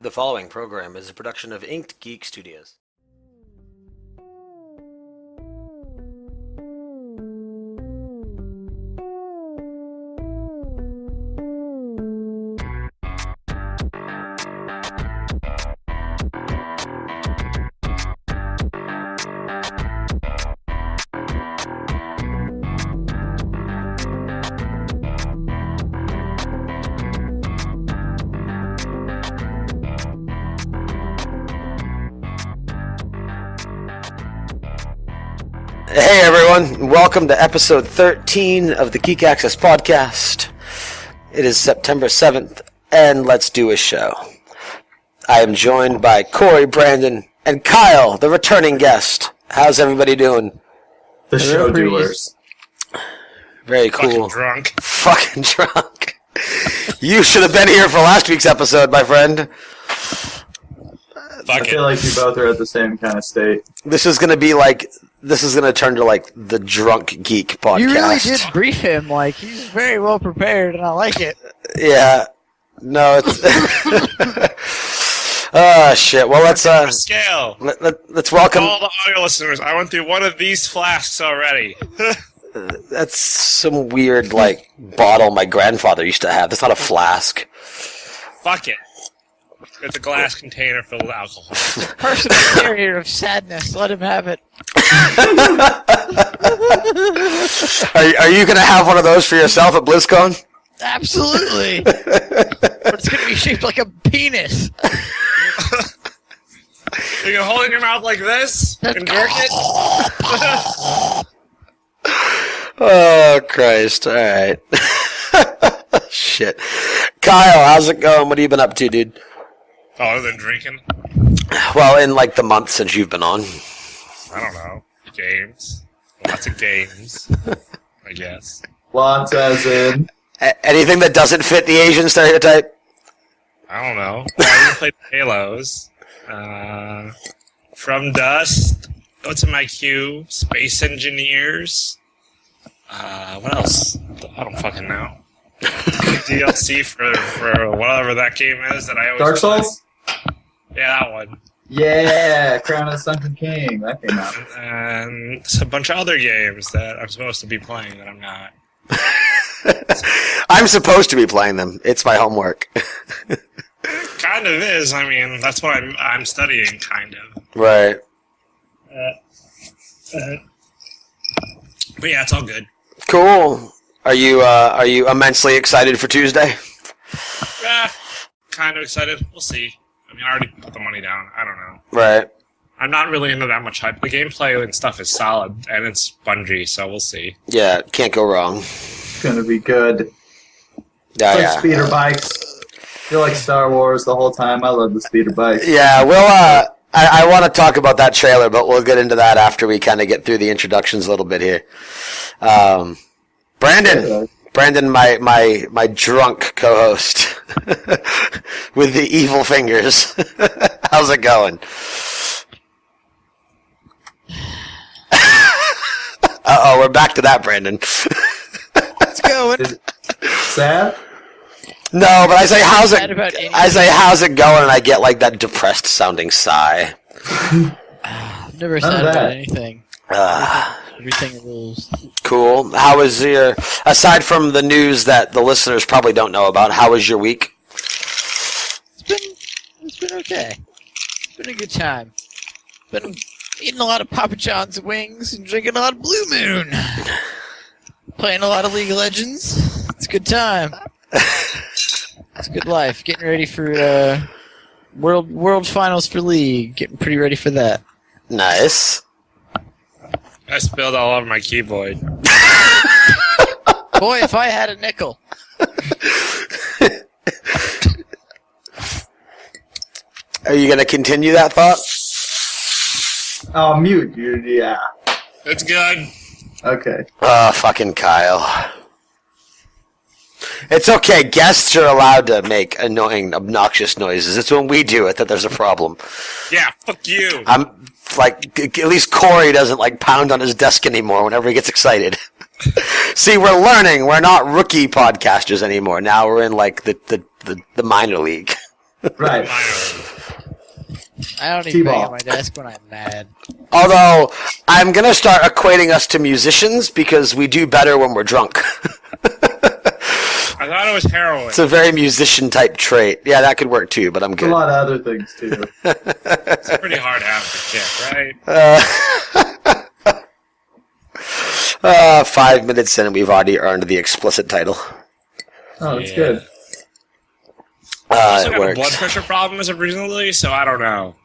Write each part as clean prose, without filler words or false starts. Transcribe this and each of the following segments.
The following program is a production of Inked Geek Studios. Hey everyone, welcome to episode 13 of the Geek Access podcast. It is September 7th, and let's do a show. I am joined by Corey, Brandon, and Kyle, the returning guest. How's everybody doing? The show doers. Very cool. Fucking drunk. Fucking drunk. You should have been here for last week's episode, my friend. I feel like you both are at the same kind of state. This is going to turn to like the Drunk Geek podcast. You really did brief him, like, he's very well prepared, and I like it. Yeah. No, it's... Oh, shit. Well, let's let's welcome... all the audio listeners. I went through one of these flasks already. That's some weird, like, bottle my grandfather used to have. That's not a flask. Fuck it. It's a glass container filled with alcohol. Personal carrier of sadness, let him have it. Are you going to have one of those for yourself at BlizzCon? Absolutely. But it's going to be shaped like a penis. You can hold it in your mouth like this and jerk it. Oh, Christ. All right. Shit. Kyle, how's it going? What have you been up to, dude? Other than drinking? Well, in like the month since you've been on. I don't know. Games. Lots of games, I guess. Lots as in... Anything that doesn't fit the Asian stereotype? I don't know. I even played Halos. From Dust. What's in my queue? Space Engineers. What else? I don't fucking know. DLC for whatever that game is that I always Dark Souls? play. Yeah, that one. Yeah, Crown of the Sunken King. That came out. And a bunch of other games that I'm supposed to be playing that I'm not. I'm supposed to be playing them. It's my homework. Kind of is. I mean, that's what I'm studying, kind of. Right. But yeah, it's all good. Cool. Are you immensely excited for Tuesday? Kind of excited. We'll see. I mean, I already put the money down. I don't know. Right. I'm not really into that much hype. The gameplay and stuff is solid, and it's Bungie, so we'll see. Yeah, can't go wrong. It's gonna be good. Yeah, It's like yeah. speeder bikes. I feel like Star Wars the whole time. I love the speeder bikes. Yeah, we'll, I want to talk about that trailer, but we'll get into that after we kind of get through the introductions a little bit here. Brandon, my drunk co-host with the evil fingers. How's it going? Uh-oh, we're back to that, Brandon. It's going. Sad? No, but I say, how's Sad about anything. how's it going, and I get like that depressed sounding sigh. I've never said about anything. Everything rules. Cool. How was your, aside from the news that the listeners probably don't know about, how was your week? It's been okay. It's been a good time. Been eating a lot of Papa John's wings and drinking a lot of Blue Moon. Playing a lot of League of Legends. It's a good time. It's a good life. Getting ready for World Finals for League. Getting pretty ready for that. Nice. I spilled all over my keyboard. Boy, if I had a nickel. Are you going to continue that thought? Oh, mute, dude. Yeah. It's good. Okay. Oh, fucking Kyle. It's okay. Guests are allowed to make annoying, obnoxious noises. It's when we do it that there's a problem. Yeah, fuck you. I'm like, at least Corey doesn't like pound on his desk anymore whenever he gets excited. See, we're learning. We're not rookie podcasters anymore. Now we're in like the minor league. Right. Finally. I don't even bang T-ball. on my desk when I'm mad. Although, I'm going to start equating us to musicians because we do better when we're drunk. I thought it was heroin. It's a very musician-type trait. Yeah, that could work too, but I'm A good. lot of other things too. It's pretty hard to have the kick, right? 5 minutes in and we've already earned the explicit title. Oh, it's Yeah. good. I also It got a blood works. pressure problem as of recently, so I don't know.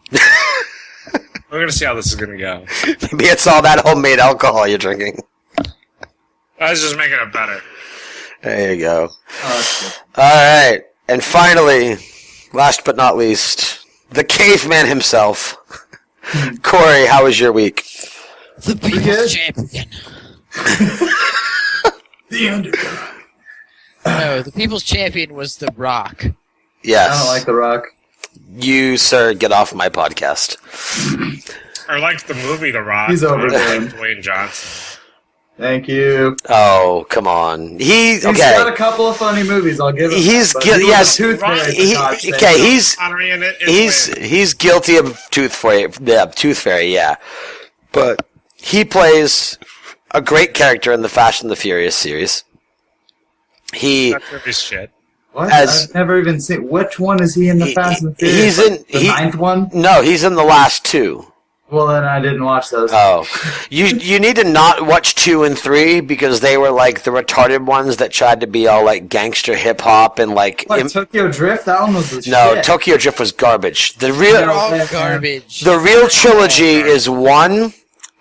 We're gonna see how this is gonna go. Maybe it's all that homemade alcohol you're drinking. I was just making it better. There you go. Oh, that's good. Alright, and finally, last but not least, the caveman himself. Corey, how was your week? The good. People's Champion. The Underdog. No, the People's Champion was The Rock. Yes. I don't like The Rock. You, sir, get off my podcast. Or like the movie The Rock. He's I over there. like Dwayne Johnson. Thank you. Oh, come on. He's got a Okay. couple of funny movies. I'll give him. He's that, but guil- he was yes, a tooth fairy, for He, God's sake. okay, he's Connery in it is Wayne. he's guilty of Tooth Fairy, yeah. But he plays a great character in the Fast and the Furious series. He That movie's shit. What? as- I've never even seen. Which one is he in the Fast and Furious? he's in the ninth one. no, he's in the last two. Well, then I didn't watch those. Oh, you need to not watch 2 and 3 because they were like the retarded ones that tried to be all like gangster hip hop and like. What, Tokyo Drift? That one was the No, shit. Tokyo Drift was garbage. The They're real all yeah. garbage. the real trilogy is 1,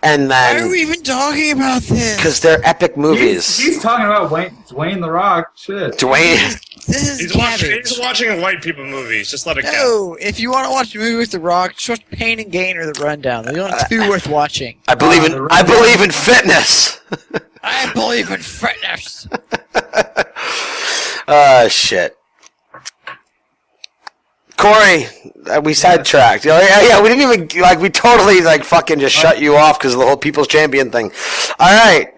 and Why are then we even talking about this? because they're epic movies. He's talking about Dwayne The Rock. Shit. Dwayne. This is He's cabbage. watching white people movies. Just let it go. No, if you want to watch a movie with The Rock, just watch Pain and Gain or The Rundown. They're the only two worth watching. I believe in the I Rundown. believe in fitness. I believe in fitness. Shit. Corey, we sidetracked. Yeah, we didn't even like. We totally like fucking just shut you off because of the whole People's Champion thing. All right,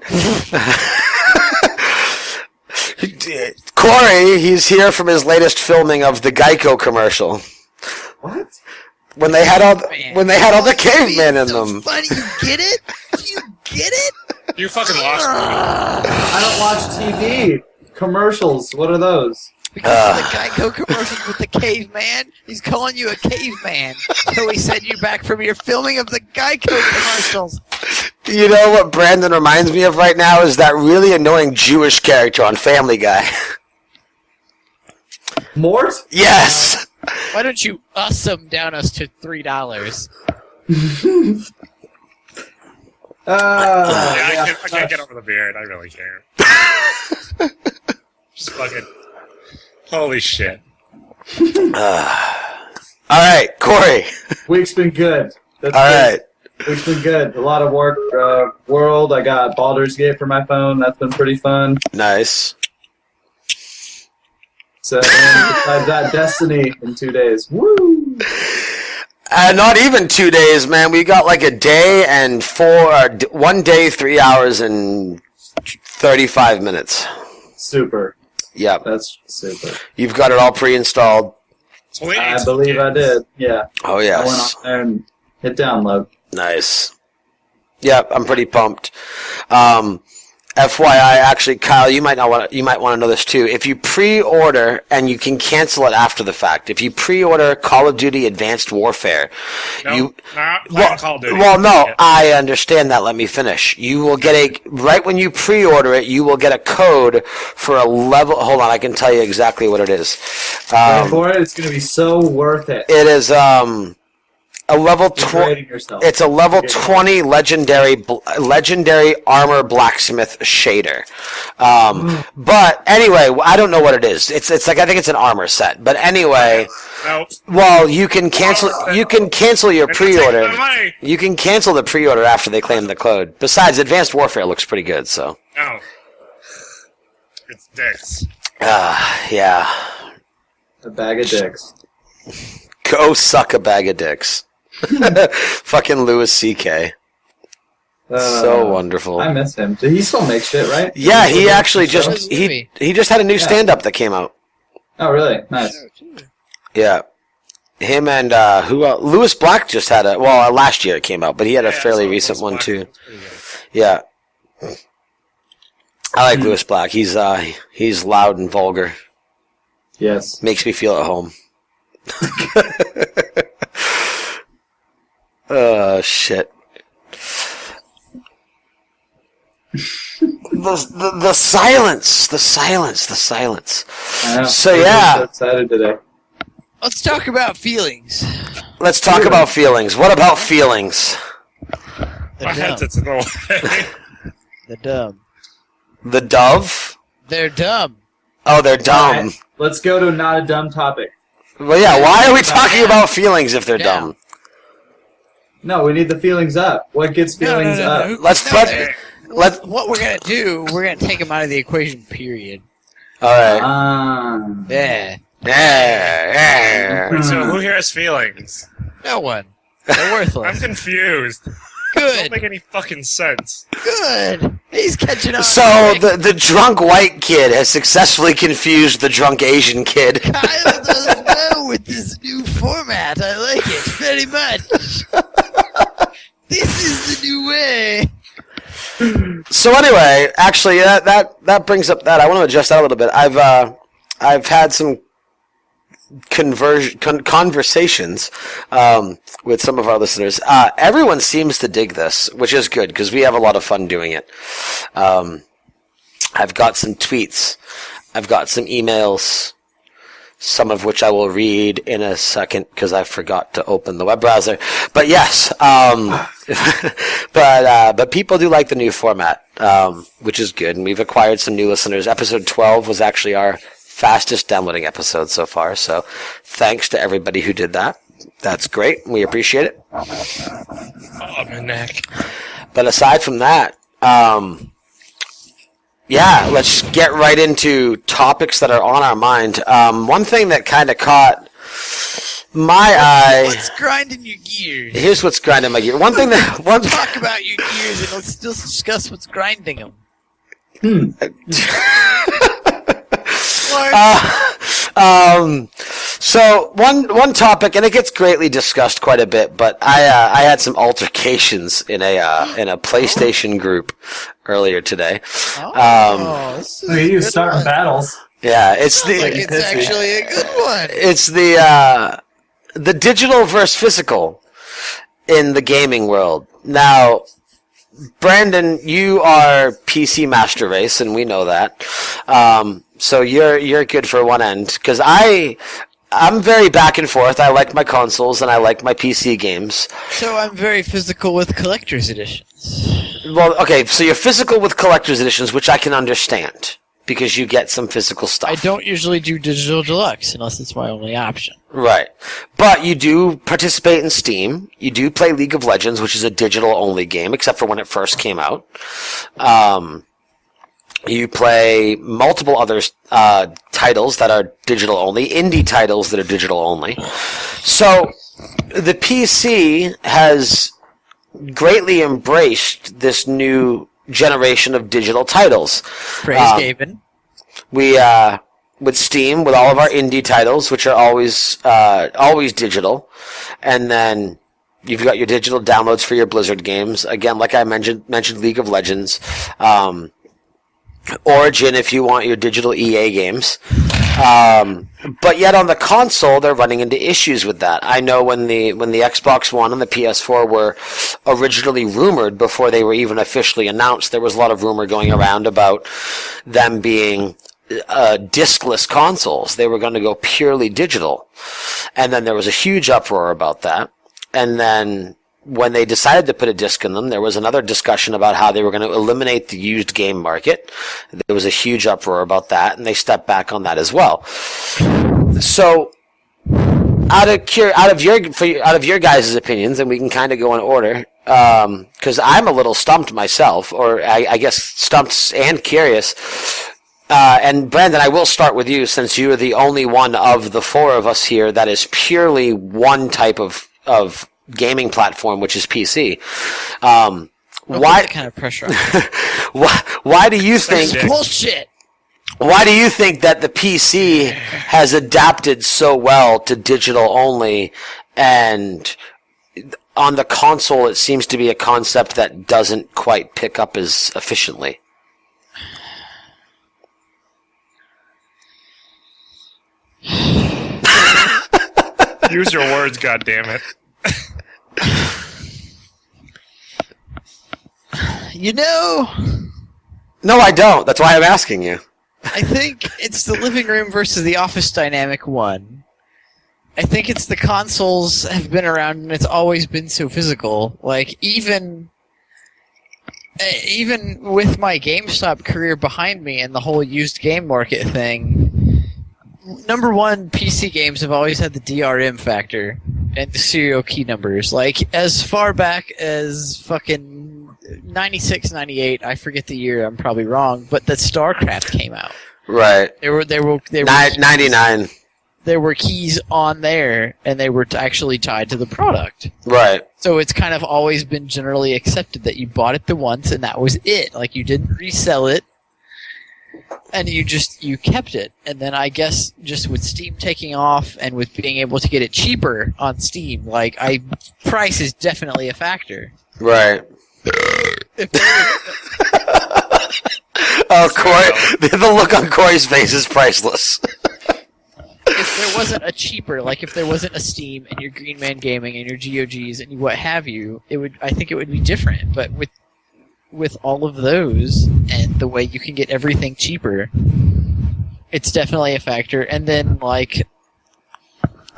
Corey, he's here from his latest filming of the Geico commercial What? when they had all the Oh, cavemen in so them. Funny, you get it? You get it? You fucking lost me. I don't watch TV. Commercials. What are those? Because of the Geico commercials with the caveman, he's calling you a caveman. So he sent you back from your filming of the Geico commercials. You know what Brandon reminds me of right now is that really annoying Jewish character on Family Guy. Mort? Yes. Why don't you us down us to $3? Yeah, Yeah. I can't get over the beard. I really can't. Just fucking. Holy shit. All right, Corey. Week's been good. That's All good. right. Week's been good. A lot of work. World. I got Baldur's Gate for my phone. That's been pretty fun. Nice. So, and besides that, Destiny in 2 days. Woo! Not even 2 days, man. We got like a day and 1 day, 3 hours and 35 minutes. Super. Yep. That's super. You've got it all pre-installed. It's only I 18 believe I gigs. did. Yeah. Oh, I went yes. on there and hit download. Nice. Yep, I'm pretty pumped. FYI, actually, Kyle, you might want to know this too. If you pre-order and you can cancel it after the fact, if you pre-order Call of Duty Advanced Warfare, No, not Call of Duty. well, no, Yeah. I understand that. Let me finish. You will get right when you pre-order it, you will get a code for a level. Hold on, I can tell you exactly what it is. Wait for it. It's going to be so worth it. It is a level Degrading yourself. It's a level Okay. 20 legendary armor blacksmith shader. But anyway, I don't know what it is. It's like I think it's an armor set. But anyway, No. well, you can cancel your They're not taking pre-order. my money. You can cancel the pre-order after they claim the code. Besides, Advanced Warfare looks pretty good, so. No. It's dicks. Yeah. A bag of dicks. Go suck a bag of dicks. Fucking Louis C.K. So wonderful. I miss him. Did he still make shit, right? Yeah, he actually just Shows he movie. he just had a new Yeah. stand-up that came out. Oh, really? Nice. Yeah. Him and who else? Lewis Black just had last year it came out, but he had a fairly recent one too. Yeah. I like Lewis Black. He's loud and vulgar. Yes. Makes me feel at home. Oh shit. The silence. I know. So I'm yeah. so excited today. Let's talk about feelings. Let's talk about feelings. What about feelings? My They're head's dumb. in the way. They're dumb. The dove? They're dumb. Oh, they're dumb. All right, let's go to not a dumb topic. Well, yeah, why are we talking about feelings if they're dumb? No, we need the feelings up. What gets feelings up? Let's What we're gonna do? We're gonna take them out of the equation. Period. all right. Yeah. Yeah. Wait, so who here has feelings? No one. They're I'm worthless. confused. Don't Good. make any fucking sense. Good. He's catching on. So the drunk white kid has successfully confused the drunk Asian kid. Kyle does well with this new format. I like it very much. This is the new way. So anyway, actually, that brings up that I want to adjust that a little bit. I've had some conversations with some of our listeners. Everyone seems to dig this, which is good because we have a lot of fun doing it. I've got some tweets. I've got some emails, some of which I will read in a second because I forgot to open the web browser. But yes, but people do like the new format, which is good, and we've acquired some new listeners. Episode 12 was actually our fastest downloading episode so far, so thanks to everybody who did that. That's great. We appreciate it. Oh, my neck. But aside from that, yeah, let's get right into topics that are on our mind. One thing that kind of caught my eye. What's grinding your gears? Here's what's grinding my gear. One thing that Talk about your gears and let's still discuss what's grinding them. So one topic, and it gets greatly discussed quite a bit, but I had some altercations in a PlayStation group earlier today. This is Look at a you good starting one. battles. Yeah, it's Like the it's actually a good one. it's the digital versus physical in the gaming world. Now, Brandon, you are PC Master Race, and we know that. So you're good for one end because I'm very back and forth. I like my consoles and I like my PC games. So I'm very physical with collector's editions. Well, okay, so you're physical with collector's editions, which I can understand because you get some physical stuff. I don't usually do digital deluxe unless it's my only option. Right. But you do participate in Steam. You do play League of Legends, which is a digital-only game, except for when it first came out. You play multiple other titles that are digital-only, indie titles that are digital-only. So the PC has greatly embraced this new generation of digital titles. Praise Gaben. We with Steam, with all of our indie titles, which are always digital, and then you've got your digital downloads for your Blizzard games. Again, like I mentioned League of Legends, Origin if you want your digital EA games. But yet on the console, they're running into issues with that. I know when the Xbox One and the PS4 were originally rumored before they were even officially announced, there was a lot of rumor going around about them being discless consoles. They were going to go purely digital. And then there was a huge uproar about that. And then when they decided to put a disc in them, there was another discussion about how they were going to eliminate the used game market. There was a huge uproar about that, and they stepped back on that as well. So, out of your guys' opinions, and we can kind of go in order, because I'm a little stumped myself, or I guess stumped and curious. And Brandon, I will start with you, since you are the only one of the four of us here that is purely one type of gaming platform, which is PC. Why that kind of pressure on me. Why do you think? Bullshit. Why do you think that the PC has adapted so well to digital only, and on the console it seems to be a concept that doesn't quite pick up as efficiently? Use your words, goddammit. You know, No, I don't. That's why I'm asking you. I think it's the living room versus the office dynamic one. I think it's the consoles have been around and it's always been so physical. Like, even with my GameStop career behind me and the whole used game market thing, number one, PC games have always had the DRM factor and the serial key numbers. Like, as far back as fucking 96, 98, I forget the year, I'm probably wrong, but that StarCraft came out. Right. There were 99. There were keys on there, and they were actually tied to the product. Right. So it's kind of always been generally accepted that you bought it the once, and that was it. Like, you didn't resell it, and you kept it. And then I guess just with Steam taking off and with being able to get it cheaper on Steam, price is definitely a factor. Right. If there Oh, Corey! The look on Corey's face is priceless. if there wasn't a cheaper, like if there wasn't a Steam and your Green Man Gaming and your GOGs and what have you, I think it would be different. But with all of those and the way you can get everything cheaper, it's definitely a factor. And then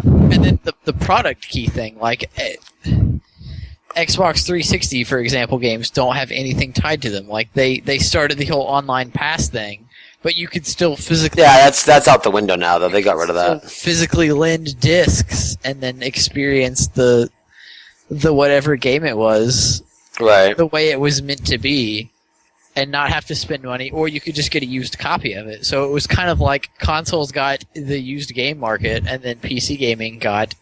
the product key thing, Xbox 360, for example, games don't have anything tied to them. Like, they started the whole online pass thing, but you could still physically... Yeah, that's out the window now, though. They got rid of that. Physically lend discs and then experience the whatever game it was, Right. the way it was meant to be, and not have to spend money, or you could just get a used copy of it. So it was kind of like consoles got the used game market, and then PC gaming got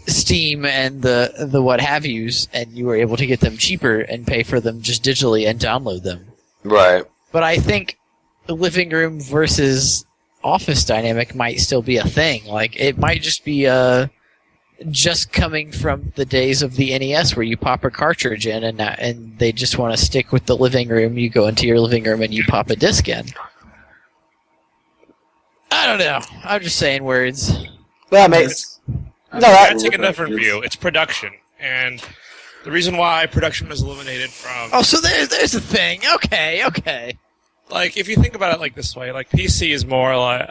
Steam and the what have yous, and you were able to get them cheaper and pay for them just digitally and download them. Right. But I think the living room versus office dynamic might still be a thing. Like, it might just be just coming from the days of the NES where you pop a cartridge in and they just want to stick with the living room. You go into your living room and you pop a disc in. I don't know. I'm just saying words. Well, mate. No, I take a different view. It's production, and the reason why production is eliminated from... Oh, so there's a thing. Okay. Like, if you think about it like this way, like, PC is more like...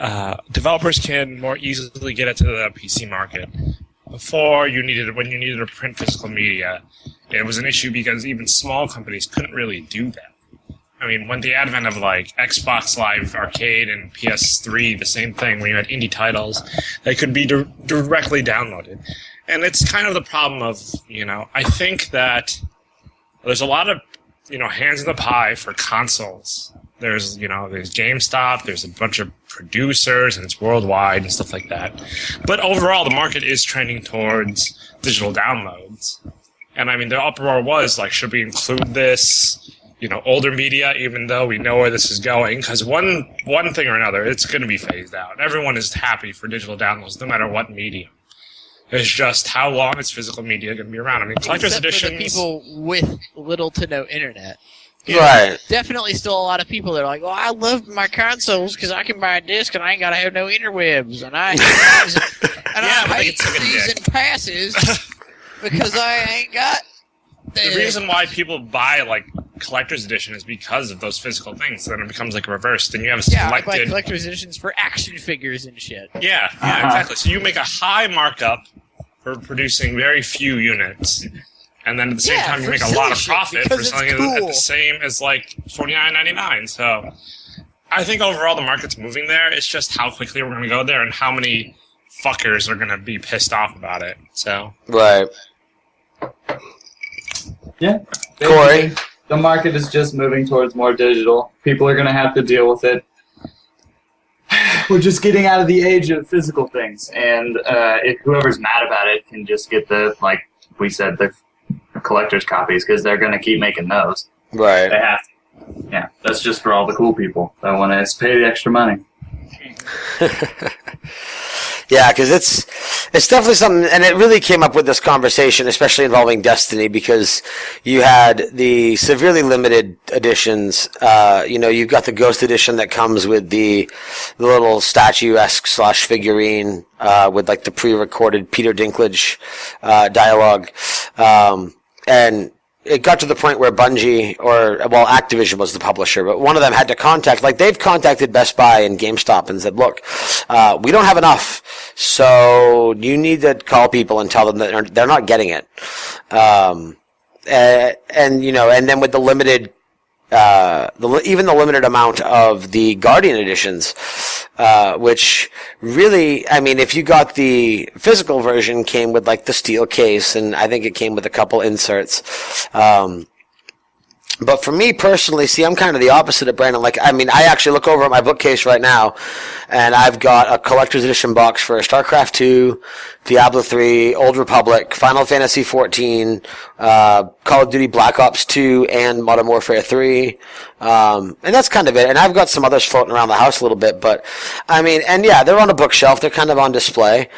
developers can more easily get into the PC market. Before, when you needed to print physical media, it was an issue because even small companies couldn't really do that. I mean, when the advent of, Xbox Live Arcade and PS3, the same thing, when you had indie titles, they could be directly downloaded. And it's kind of the problem of, I think that there's a lot of, hands in the pie for consoles. There's GameStop, there's a bunch of producers, and it's worldwide and stuff like that. But overall, the market is trending towards digital downloads. And, I mean, the uproar was, should we include this... older media, even though we know where this is going, because one thing or another, it's going to be phased out. Everyone is happy for digital downloads, no matter what medium. It's just how long is physical media going to be around? I mean, collector's editions... For the people with little to no internet. Right. Definitely still a lot of people that are like, well, I love my consoles because I can buy a disc and I ain't got to have no interwebs. And I hate season passes because I ain't got... The reason why people buy, collector's edition is because of those physical things. Then it becomes, reversed. Then you have a selected... Yeah, I buy collector's editions for action figures and shit. Yeah, exactly. So you make a high markup for producing very few units. And then at the same time, you make a lot of profit for selling it at the same as, $49.99. So I think overall the market's moving there. It's just how quickly we're going to go there and how many fuckers are going to be pissed off about it. So... Right. Yeah. Corey? The market is just moving towards more digital. People are going to have to deal with it. We're just getting out of the age of physical things. And if whoever's mad about it can just get the collector's copies, because they're going to keep making those. Right. They have to. Yeah, that's just for all the cool people that want to pay the extra money. Yeah, because it's definitely something, and it really came up with this conversation, especially involving Destiny, because you had the severely limited editions. You've got the Ghost Edition that comes with the little statue-esque / figurine with like the pre-recorded Peter Dinklage dialogue, and it got to the point where Bungie, Activision was the publisher, but one of them had to they've contacted Best Buy and GameStop and said, look, we don't have enough, so you need to call people and tell them that they're not getting it. And then with the limited, even the limited amount of the Guardian editions, which really, I mean, if you got the physical version, came with like the steel case, and I think it came with a couple inserts. But for me personally, see, I'm kind of the opposite of Brandon. Like, I mean, I actually look over at my bookcase right now, and I've got a collector's edition box for StarCraft 2, Diablo 3, Old Republic, Final Fantasy 14, Call of Duty Black Ops 2, and Modern Warfare 3. And that's kind of it. And I've got some others floating around the house a little bit, but I mean, and yeah, they're on a bookshelf. They're kind of on display.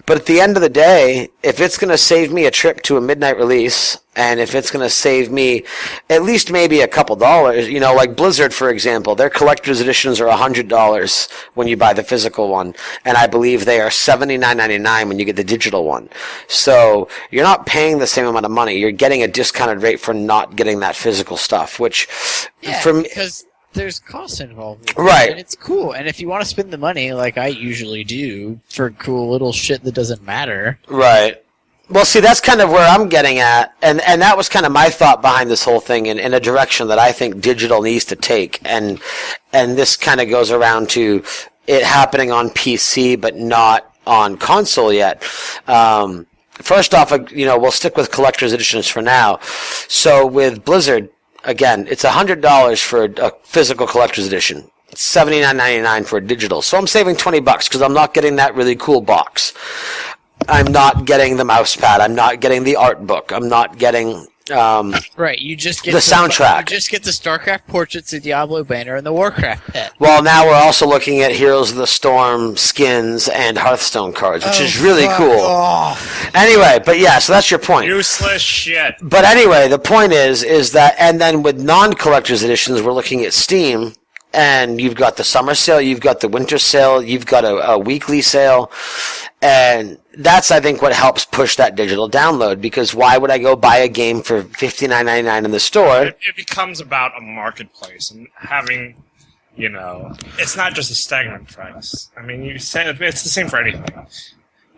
But at the end of the day, if it's going to save me a trip to a midnight release, and if it's going to save me at least maybe a couple dollars, like Blizzard, for example, their collector's editions are $100 when you buy the physical one, and I believe they are $79.99 when you get the digital one. So you're not paying the same amount of money. You're getting a discounted rate for not getting that physical stuff, which for me, because there's costs involved with it, right? And it's cool. And if you want to spend the money, like I usually do, for cool little shit that doesn't matter, right? Well, see, that's kind of where I'm getting at, and that was kind of my thought behind this whole thing, in a direction that I think digital needs to take, and this kind of goes around to it happening on PC but not on console yet. First off, we'll stick with collector's editions for now. So with Blizzard, again, it's $100 for a physical collector's edition. It's $79.99 for a digital. So I'm saving $20 because I'm not getting that really cool box. I'm not getting the mouse pad. I'm not getting the art book. I'm not getting right. You just get the soundtrack. You just get the StarCraft portraits, the Diablo banner, and the Warcraft pet. Well, now we're also looking at Heroes of the Storm skins and Hearthstone cards, which is really cool. Off. Anyway, but yeah, so that's your point. Useless shit. But anyway, the point is that, and then with non-collector's editions, we're looking at Steam, and you've got the summer sale, you've got the winter sale, you've got a weekly sale, and that's, I think, what helps push that digital download, because why would I go buy a game for $59.99 in the store? It becomes about a marketplace and having, it's not just a stagnant price. I mean, it's the same for anything.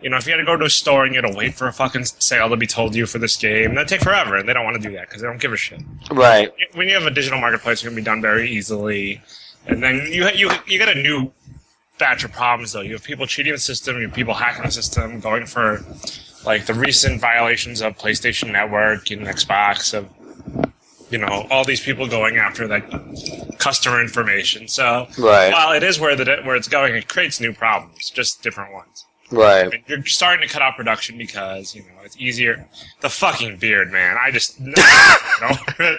If you had to go to a store and you had to wait for a fucking sale to be told you for this game, that'd take forever, and they don't want to do that because they don't give a shit. Right. When you have a digital marketplace, it can be done very easily, and then you get a new batch of problems, though. You have people cheating the system, you have people hacking the system, going for like the recent violations of PlayStation Network and Xbox, of all these people going after that customer information. So while it is where it's going, it creates new problems, just different ones. Right. I mean, you're starting to cut out production because it's easier. The fucking beard, man. I just fucking play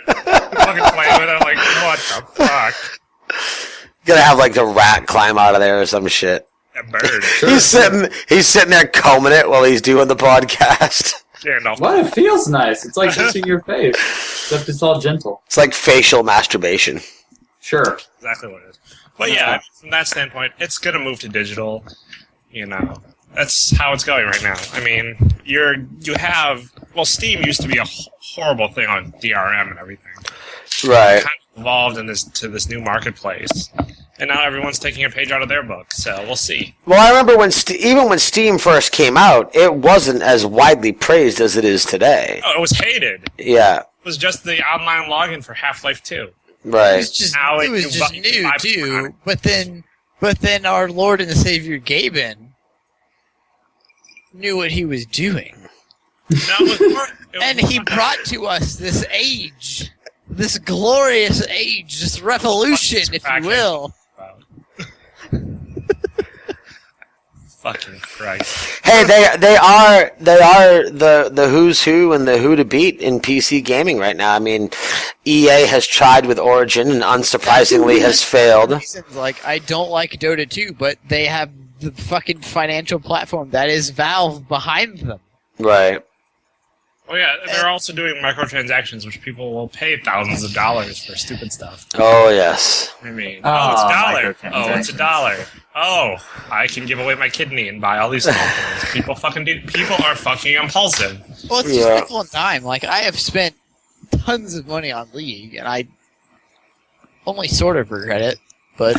with it. I'm like, what the fuck? Gonna have like the rat climb out of there or some shit. A bird. He's sitting there combing it while he's doing the podcast. Yeah, no. What? It feels nice. It's like kissing your face, except it's all gentle. It's like facial masturbation. Sure. Exactly what it is. But yeah, from that standpoint, it's gonna move to digital. That's how it's going right now. I mean, Steam used to be a horrible thing on DRM and everything. Right. Kind of evolved to this new marketplace, and now everyone's taking a page out of their book. So we'll see. Well, I remember even when Steam first came out, it wasn't as widely praised as it is today. Oh, it was hated. Yeah. It was just the online login for Half-Life 2. Right. It was just new too. But then our Lord and Savior Gaben knew what he was doing. And he brought to us this age, this glorious age, this revolution, if you will. Fucking Christ. Hey, they are the who's who and the who to beat in PC gaming right now. I mean, EA has tried with Origin and unsurprisingly has failed. Reasons, like, I don't like Dota 2, but they have the fucking financial platform that is Valve behind them. Right. Oh yeah, they're also doing microtransactions, which people will pay thousands of dollars for stupid stuff. Oh, yes. I mean, it's $1. Oh, it's $1. Oh, I can give away my kidney and buy all these small things. People are fucking impulsive. Well, it's just nickel and dime. Like, I have spent tons of money on League, and I only sort of regret it, but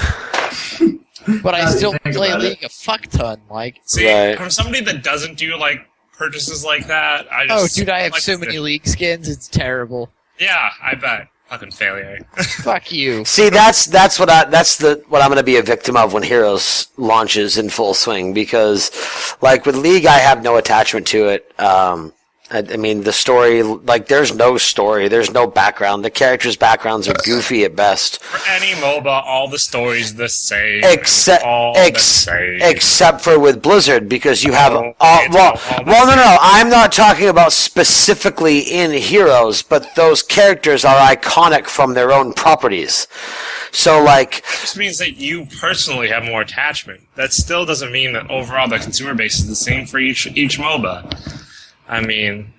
I still play League a fuck ton. Like, see, from somebody that doesn't do like purchases like that, I just dude, I have so many League skins, it's terrible. Yeah, I bet. Fucking failure. Fuck you. See, that's what I'm going to be a victim of when Heroes launches in full swing, because like with League I have no attachment to it. I mean, the story, like, there's no story, there's no background. The characters' backgrounds are goofy at best. For any MOBA, all the story's the same. Except for with Blizzard, because you have no, I'm not talking about specifically in Heroes, but those characters are iconic from their own properties. So, like... This means that you personally have more attachment. That still doesn't mean that overall the consumer base is the same for each MOBA. I mean,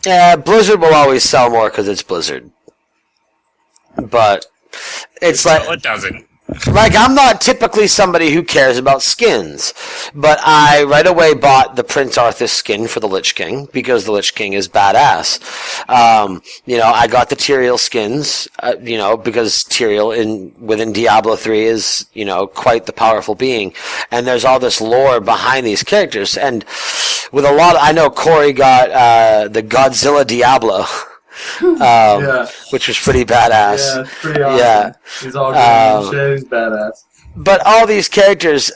Yeah, Blizzard will always sell more because it's Blizzard. But it's like... it doesn't. Like, I'm not typically somebody who cares about skins, but I right away bought the Prince Arthas skin for the Lich King, because the Lich King is badass. I got the Tyrael skins, because Tyrael within Diablo 3 is, quite the powerful being, and there's all this lore behind these characters, and with I know Corey got the Godzilla Diablo. Which was pretty badass. Yeah, it's pretty awesome. Yeah. He's all good shit, he's badass. But all these characters,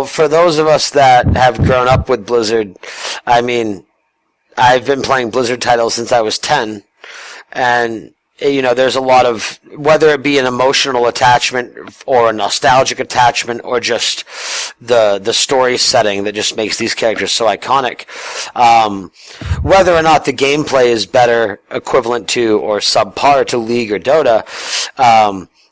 for those of us that have grown up with Blizzard, I mean, I've been playing Blizzard titles since I was 10, and there's a lot of, whether it be an emotional attachment or a nostalgic attachment or just the story setting that just makes these characters so iconic. Whether or not the gameplay is better, equivalent to, or subpar to League or Dota,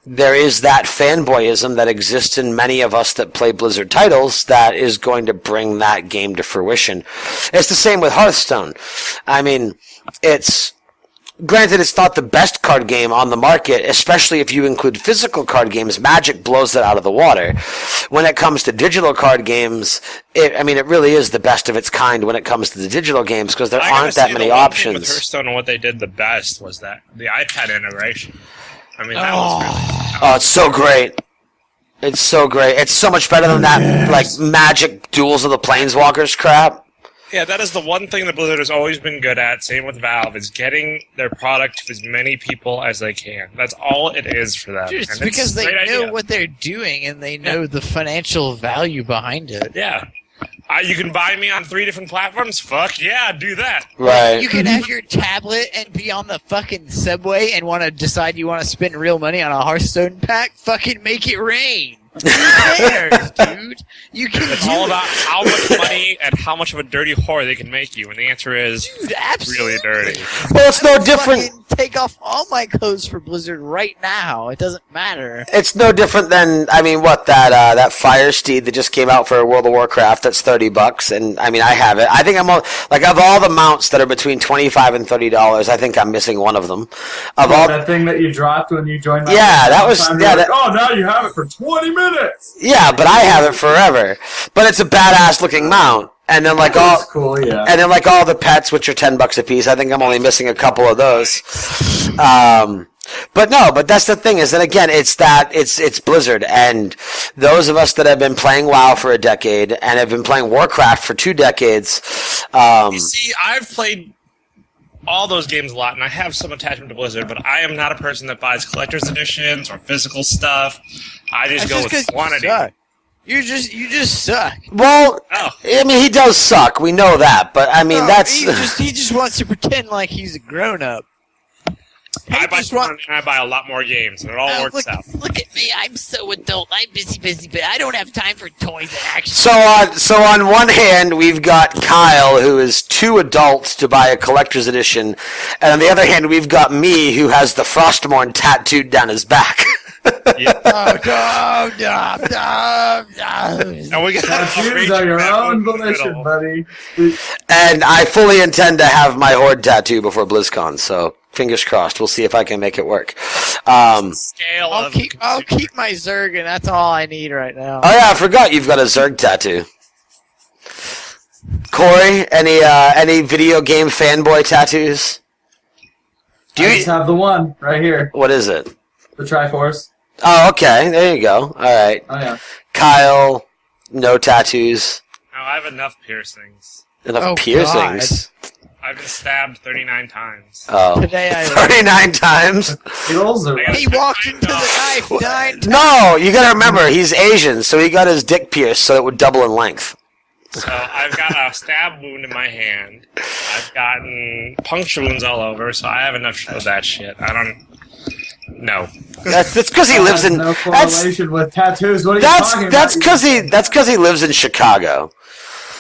there is that fanboyism that exists in many of us that play Blizzard titles that is going to bring that game to fruition. It's the same with Hearthstone. I mean, granted, it's not the best card game on the market, especially if you include physical card games. Magic blows that out of the water. When it comes to digital card games, it really is the best of its kind when it comes to the digital games, because there aren't that many options. With Hearthstone, and what they did the best was that the iPad integration. I mean, that was really... Oh, it's so great. It's so great. It's so much better than that, like, Magic Duels of the Planeswalkers crap. Yeah, that is the one thing that Blizzard has always been good at, same with Valve, is getting their product to as many people as they can. That's all it is for them. Dude, it's because they know what they're doing, and they know the financial value behind it. Yeah. You can buy me on 3 different platforms? Fuck yeah, do that. Right. You can have your tablet and be on the fucking subway and want to decide you want to spend real money on a Hearthstone pack? Fucking make it rain. Who cares, dude? It's all about how much money and how much of a dirty whore they can make you, and the answer is really dirty. Well, it's no different. Take off all my clothes for Blizzard right now. It doesn't matter. It's no different than, that Fire Steed that just came out for World of Warcraft. That's $30, and I have it. I think I'm of all the mounts that are between $25 and $30. I think I'm missing one of them. That thing that you dropped when you joined. Now you have it for 20 minutes. Yeah, but I have it forever. But it's a badass looking mount. And then cool, yeah. And then all the pets, which are $10 a piece. I think I'm only missing a couple of those. But that's the thing, is that again, it's Blizzard, and those of us that have been playing WoW for a decade and have been playing Warcraft for 2 decades. You see, I've played all those games a lot, and I have some attachment to Blizzard, but I am not a person that buys collector's editions or physical stuff. I just go with quantity. You just suck. Well, he does suck. We know that, but he just wants to pretend like he's a grown up. I buy just want- porn and I buy a lot more games, and it all works out. Look at me. I'm so adult. I'm busy, but I don't have time for toys and action. So on one hand, we've got Kyle, who is too adult to buy a collector's edition, and on the other hand, we've got me, who has the Frostmourne tattooed down his back. Yeah. Oh, no. And we got Tattoos are your own volition, buddy. And I fully intend to have my Horde tattoo before BlizzCon, so fingers crossed. We'll see if I can make it work. Scale I'll of keep my Zerg, and that's all I need right now. Oh yeah, I forgot you've got a Zerg tattoo. Corey, any video game fanboy tattoos? I just have the one right here. What is it? The Triforce. Oh, okay. There you go. All right. Oh, yeah. Kyle, no tattoos. No, I have enough piercings. Enough Oh, piercings. I've been stabbed 39 times. Oh. Today I 39 times? Skills or I He walked into the knife 9 times. No, you gotta remember, he's Asian, so he got his dick pierced so it would double in length. So I've got a stab wound in my hand. I've gotten puncture wounds all over, so I have enough of that shit. I don't... No. That's because he lives in... no That's correlation with tattoos. What are you talking about? that's because he lives in Chicago.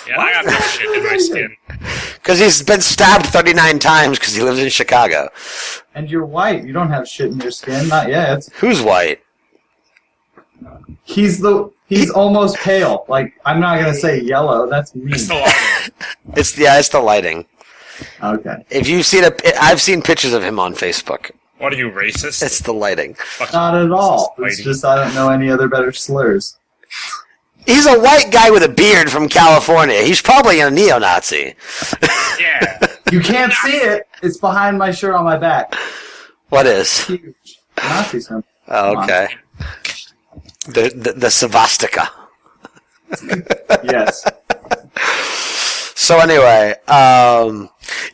Yeah, I got enough shit in my skin. Because he's been stabbed 39 times because he lives in Chicago. And you're white. You don't have shit in your skin. Not yet. Who's white? He's almost pale. Like, I'm not gonna say yellow. That's mean. It's the lighting. It's the lighting. Okay. If you've seen I've seen pictures of him on Facebook. What are you, racist? It's the lighting. Fuck Not at all. Racist It's lady. just I don't know any other better slurs. He's a white guy with a beard from California. He's probably a neo-Nazi. Yeah. You can't see it. It's behind my shirt on my back. What is? Huge. Nazi symbol. Oh, Come on. okay. The svastika. Yes. So anyway,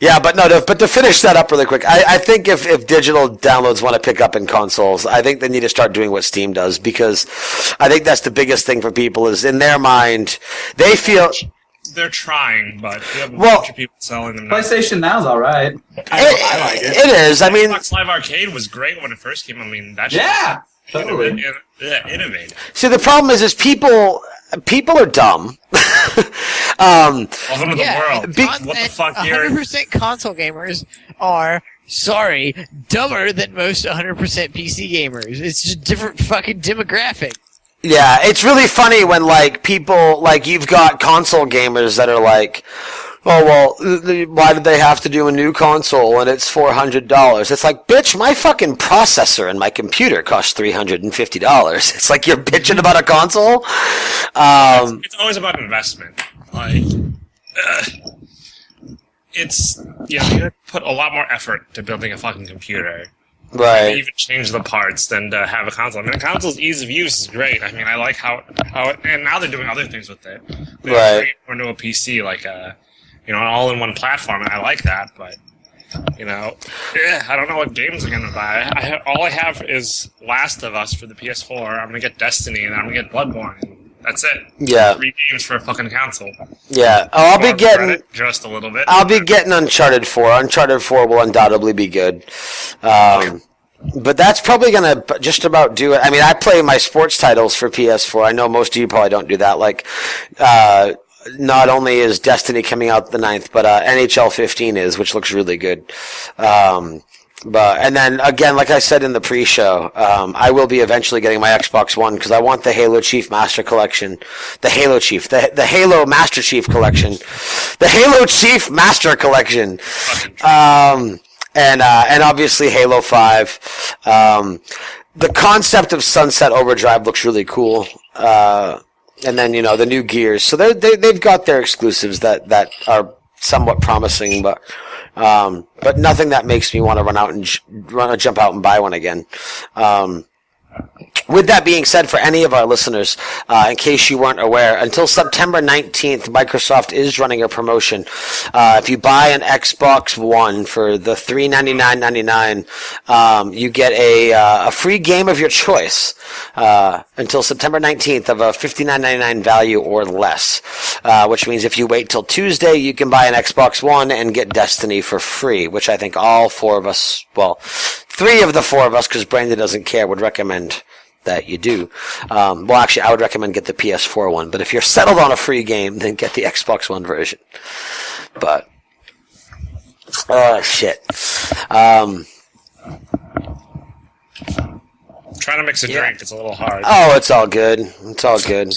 yeah, but no, but to finish that up really quick, I think if digital downloads want to pick up in consoles, I think they need to start doing what Steam does, because I think that's the biggest thing for people is in their mind, they feel... They're trying, but you have a Well- bunch of people selling them now. PlayStation Now's alright. I like it. It is, I mean... Xbox Live Arcade was great when it first came. I mean, that shit Yeah! was Totally. innovative. See, the problem is people are dumb. Welcome to Yeah, the world. Be- What the fuck, Gary? 100% console gamers are, sorry, dumber than most 100% PC gamers. It's just a different fucking demographic. Yeah, it's really funny when, like, people, like, you've got console gamers that are like, oh, well, why did they have to do a new console and it's $400? It's like, bitch, my fucking processor and my computer cost $350. It's like you're bitching about a console? It's always about investment. Like, it's, you have to put a lot more effort to building a fucking computer. Right. Even change the parts than to have a console. I mean, a console's ease of use is great. I mean, I like how it, and now they're doing other things with it. Right. Or to a PC, like an all-in-one platform, and I like that. But I don't know what games I'm gonna buy. All I have is Last of Us for the PS4. I'm gonna get Destiny, and I'm gonna get Bloodborne. And that's it. Yeah. 3 games for a fucking console. Yeah. Oh, I'll be Or getting... Reddit, just a little bit. I'll be getting Uncharted 4. Uncharted 4 will undoubtedly be good. But that's probably going to just about do it. I mean, I play my sports titles for PS4. I know most of you probably don't do that. Like, not only is Destiny coming out the 9th, but NHL 15 is, which looks really good. And then, again, like I said in the pre-show, I will be eventually getting my Xbox One because I want the Halo Chief Master Collection. The Halo Chief. The Halo Master Chief Collection. The Halo Chief Master Collection. And obviously Halo 5. The concept of Sunset Overdrive looks really cool. And then, the new Gears. So they've got their exclusives that are somewhat promising, but nothing that makes me want to run out and jump out and buy one again. With that being said, for any of our listeners, in case you weren't aware, until September 19th, Microsoft is running a promotion. If you buy an Xbox One for the $399.99, you get a free game of your choice until September 19th of a $59.99 value or less, which means if you wait till Tuesday, you can buy an Xbox One and get Destiny for free, which I think all 4 of us, 3 of the 4 of us, because Brandon doesn't care, would recommend that you do. Well, actually, I would recommend get the PS4 one, but if you're settled on a free game, then get the Xbox One version. But, oh, shit. Trying to mix a drink, it's a little hard. Oh, it's all good. It's all good.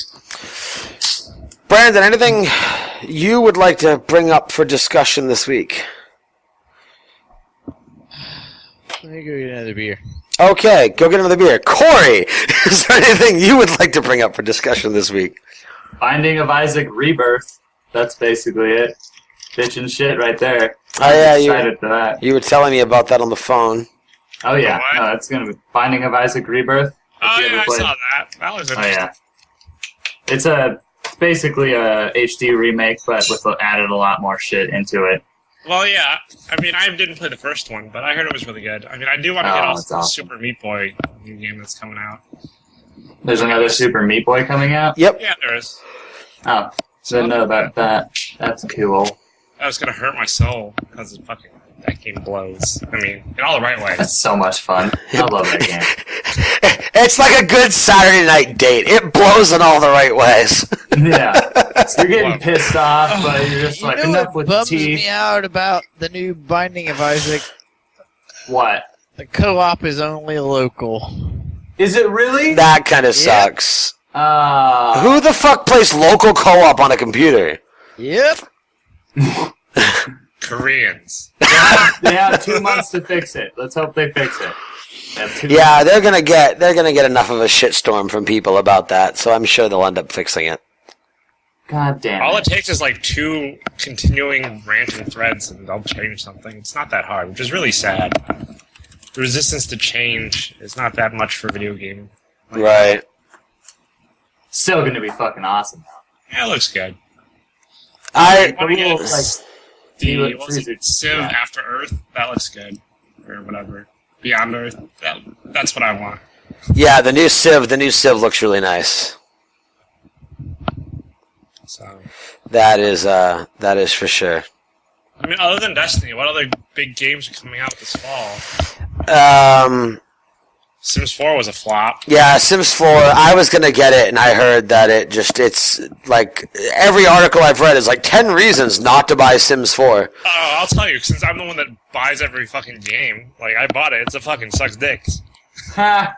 Brandon, anything you would like to bring up for discussion this week? Let me go get another beer. Okay, go get another beer. Corey, is there anything you would like to bring up for discussion this week? Binding of Isaac Rebirth. That's basically it. Bitchin' shit right there. Oh, yeah, I'm excited for that. you were telling me about that on the phone. Oh, yeah. What? No, it's going to be Binding of Isaac Rebirth. Oh, You ever yeah, I played? saw that. That was Oh, interesting. yeah. It's basically a HD remake, but with added a lot more shit into it. Well, yeah. I mean, I didn't play the first one, but I heard it was really good. I mean, I do want to get also it's the awesome. Super Meat Boy new game that's coming out. There's another Super Meat Boy coming out? Yep. Yeah, there is. Oh, didn't know about that. That's cool. That was gonna hurt my soul because that game blows. I mean, in all the right ways. That's so much fun. I love that game. It's like a good Saturday night date. It blows in all the right ways. Yeah. So you're getting pissed off, but you're just You like, know enough what with bums tea. me out about the new Binding of Isaac? What? The co-op is only local. Is it really? That kind of sucks. Uh, Who the fuck plays local co-op on a computer? Yep. Koreans. They have 2 months to fix it. Let's hope they fix it. They have 2 Yeah, they're gonna get enough of a shitstorm from people about that, so I'm sure they'll end up fixing it. God damn All it. it takes is like 2 continuing ranting threads and they'll change something. It's not that hard, which is really sad. The resistance to change is not that much for video gaming. Right. Still gonna be fucking awesome. Yeah, it looks good. I What do you get? Like, The what was it? 360. Civ Yeah. After Earth? That looks good. Or whatever. Beyond Earth? That's what I want. yeah, the new Civ looks really nice. So, That is for sure. I mean, other than Destiny, what other big games are coming out this fall? Sims 4 was a flop. Yeah, Sims 4, I was gonna get it, and I heard that it's like, every article I've read is like 10 reasons not to buy Sims 4. Oh, I'll tell you, since I'm the one that buys every fucking game, like, I bought it, it fucking sucks dicks. Ha!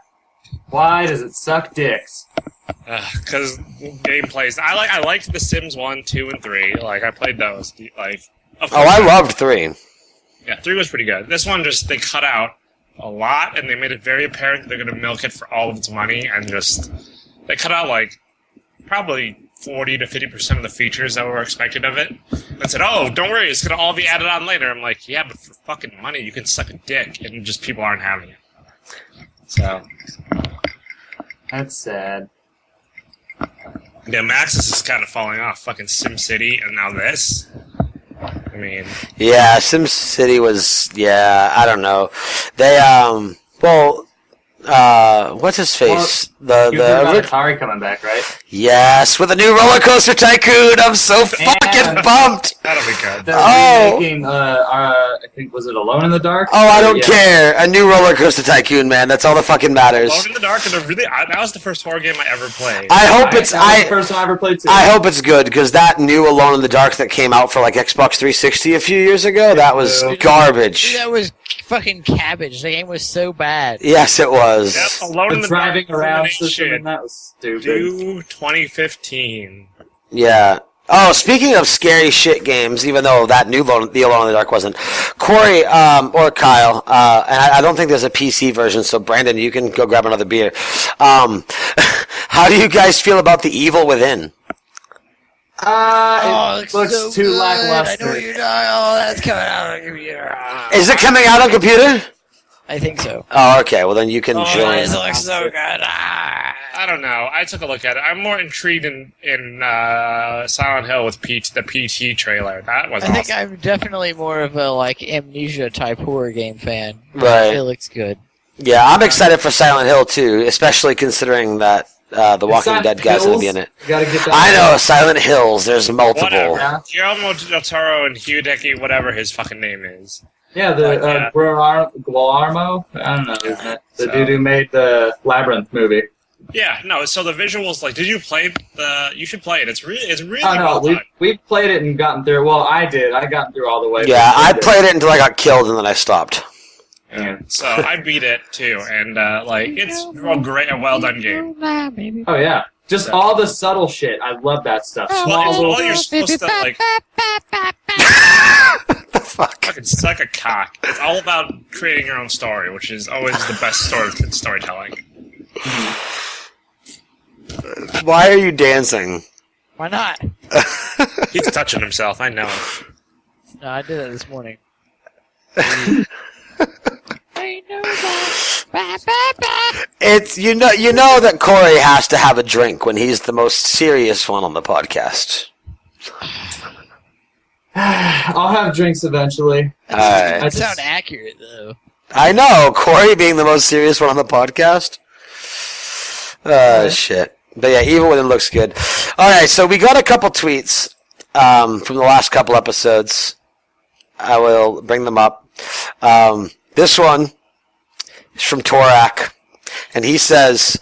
Why does it suck dicks? Because gameplays, I liked the Sims 1, 2, and 3, like, I played those, like... Of Oh, course, I loved 3. Yeah, 3 was pretty good. This one they cut out a lot, and they made it very apparent that they're going to milk it for all of its money, and they cut out, like, probably 40 to 50% of the features that were expected of it, and said, oh, don't worry, it's going to all be added on later. I'm like, yeah, but for fucking money, you can suck a dick, and just people aren't having it. So, That's sad. yeah, Maxis is kind of falling off. Fucking SimCity, and now this. I mean, Yeah, SimCity was, I don't know. They, what's his face? You heard about The Atari coming back, right? Yes, with a new Roller Coaster Tycoon. I'm so fucking pumped. that'll be good. They're Oh. remaking, I think, was it Alone in the Dark? Oh, I don't Yeah. care. A new Roller Coaster Tycoon, man. That's all that fucking matters. Alone in the Dark, and that was the first horror game I ever played. I hope it's That was the first one I ever played too. I hope it's good, because that new Alone in the Dark that came out for like Xbox 360 a few years ago, that was Yeah. garbage. That was fucking cabbage. The game was so bad. Yes, it was. Yep, Alone The in the driving Dark around Illumination, system, and that was stupid. due 2015. Yeah. Oh, speaking of scary shit games, even though the Alone in the Dark wasn't, Corey or Kyle, and I don't think there's a PC version, so Brandon, you can go grab another beer. How do you guys feel about The Evil Within? It looks so too good. lackluster. I know what you're talking. Oh, that's coming out on the computer. Is it coming out on computer? I think so. Oh, okay. Well, then you can Oh, join. this looks so good. I don't know. I took a look at it. I'm more intrigued in Silent Hill with the PT trailer. That was I awesome. think I'm definitely more of a like amnesia type horror game fan. Right. It looks good. Yeah, I'm excited for Silent Hill too, especially considering that the Walking not Dead guy's going to be Hills. in it. You gotta get that. I know, Silent Hills. There's multiple. Whatever. Yeah. Guillermo del Toro and Hideki, whatever his fucking name is. Yeah, Guillermo. I don't know, isn't it? The dude who made the Labyrinth movie. Yeah, no. So the visuals, like, did you play the? You should play it. It's really Oh no, well done. we played it and gotten through. Well, I did. I got through all the way. Yeah, I played it until I got killed and then I stopped. Yeah. So I beat it too, and like it's a great, a well done game. Oh yeah, just all the subtle shit. I love that stuff. Well, it's all you're supposed to like. Fuck. Fucking suck a cock. It's all about creating your own story, which is always the best storytelling. Why are you dancing? Why not? He's touching himself. I know. No, I did it this morning. I know that. It's you know that Corey has to have a drink when he's the most serious one on the podcast. I'll have drinks eventually. Alright. That sound accurate though. I know, Corey being the most serious one on the podcast. Shit. But yeah, Evil Within looks good. Alright, so we got a couple tweets from the last couple episodes. I will bring them up. This one is from Torak, and he says,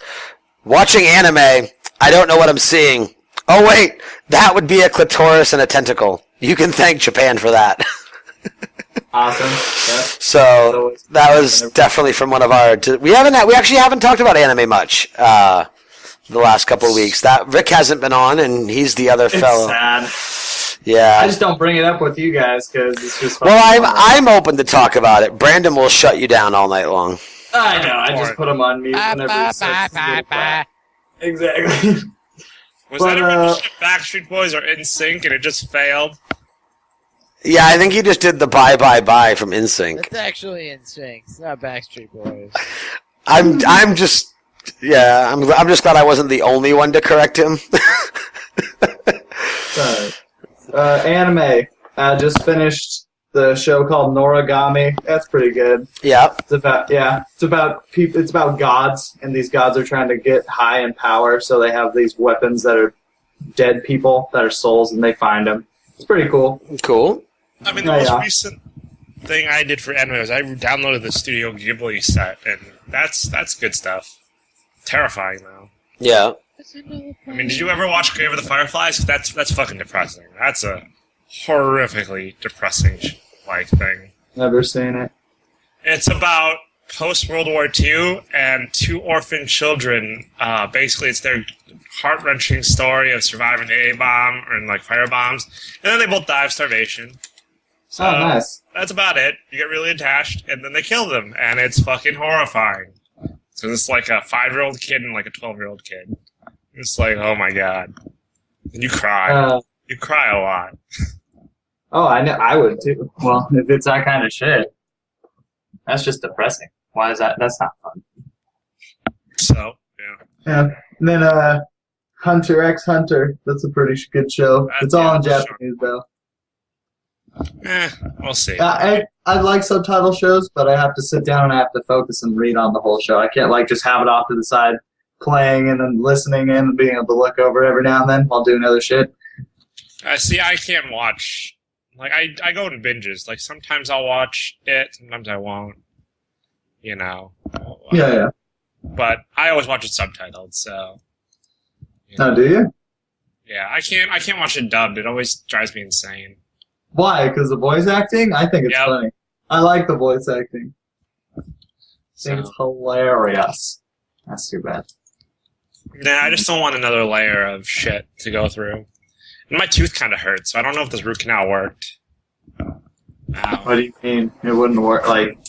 watching anime, I don't know what I'm seeing. Oh wait, that would be a clitoris and a tentacle. You can thank Japan for that. Awesome. Yeah. So that was definitely from one of our. We actually haven't talked about anime much the last couple of weeks. That Rick hasn't been on, and he's the other fellow. Sad. Yeah. I just don't bring it up with you guys because it's just. Well, I'm open to talk about it. Brandon will shut you down all night long. I know. I just put him on mute whenever he starts to get back. Exactly. Was that ever Backstreet Boys or NSYNC and it just failed? Yeah, I think he just did the bye bye bye from NSYNC. That's actually NSYNC. It's not Backstreet Boys. I'm just glad I wasn't the only one to correct him. Anime. I just finished the show called Noragami. That's pretty good. Yeah. It's about people. It's about gods, and these gods are trying to get high in power, so they have these weapons that are dead people that are souls, and they find them. It's pretty cool. Cool. I mean, the most recent thing I did for anime was I downloaded the Studio Ghibli set, and that's good stuff. Terrifying though. Yeah. I mean, did you ever watch Grave of the Fireflies? That's fucking depressing. That's a horrifically depressing thing. Never seen it. It's about post-World War II and two orphan children. Basically, it's their heart-wrenching story of surviving the A-bomb and fire bombs, and then they both die of starvation. So nice. That's about it. You get really attached, and then they kill them, and it's fucking horrifying. So it's like a 5-year-old kid and like a 12-year-old kid. It's like, oh my god. And you cry. You cry a lot. Oh, I know. I would too. Well, if it's that kind of shit, that's just depressing. Why is that? That's not fun. So, yeah. Yeah. And then Hunter x Hunter. That's a pretty good show. It's all in Japanese though. We'll see. I like subtitle shows, but I have to sit down and I have to focus and read on the whole show. I can't just have it off to the side, playing and then listening in and being able to look over every now and then while doing other shit. See, I can't watch. I go in binges. Sometimes I'll watch it, sometimes I won't. You know. Yeah. But I always watch it subtitled, so. Oh, do you? Yeah, I can't watch it dubbed. It always drives me insane. Why? Because the voice acting? I think it's funny. I like the voice acting. I think it's hilarious. That's too bad. Nah, I just don't want another layer of shit to go through. And my tooth kind of hurts, so I don't know if this root canal worked. What do you mean? It wouldn't work?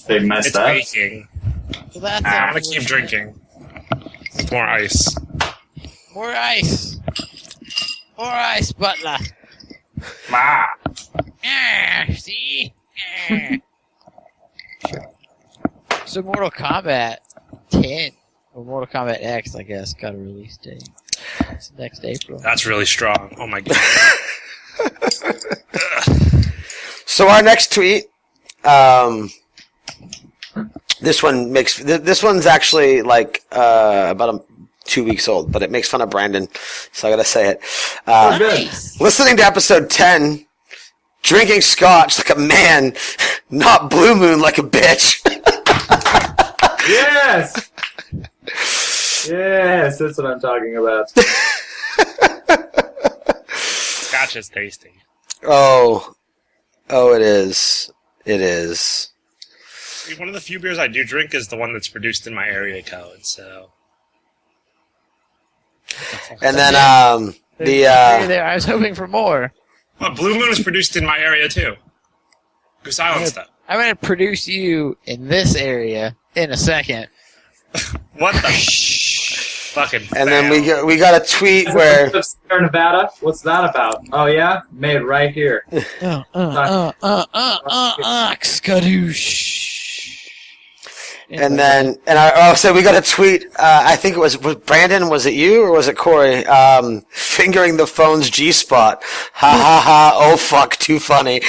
They messed up? It's aching. Well, that's I'm gonna keep drinking. More ice. More ice. More ice, Butler. Ma. See? So Mortal Kombat 10, or Mortal Kombat X, I guess, got a release date. It's next April. That's really strong. Oh my god. So our next tweet, this one's actually about 2 weeks old, but it makes fun of Brandon, so I gotta say it. Nice. Listening to episode 10, drinking scotch like a man Not Blue Moon like a bitch. Yes! Yes, that's what I'm talking about. Scotch is tasty. Oh, it is. It is. One of the few beers I do drink is the one that's produced in my area code, so... And then, There, I was hoping for more. Well, Blue Moon is produced in my area, too. Goose Island stuff. I'm going to produce you in this area in a second. What the... fucking and then fail. we got a tweet where... Nevada? What's that about? Oh, yeah? Made right here. Skadoosh. And then, so we got a tweet, I think it was Brandon, was it you, or was it Corey? Fingering the phone's G-spot. Ha ha ha, oh fuck, too funny.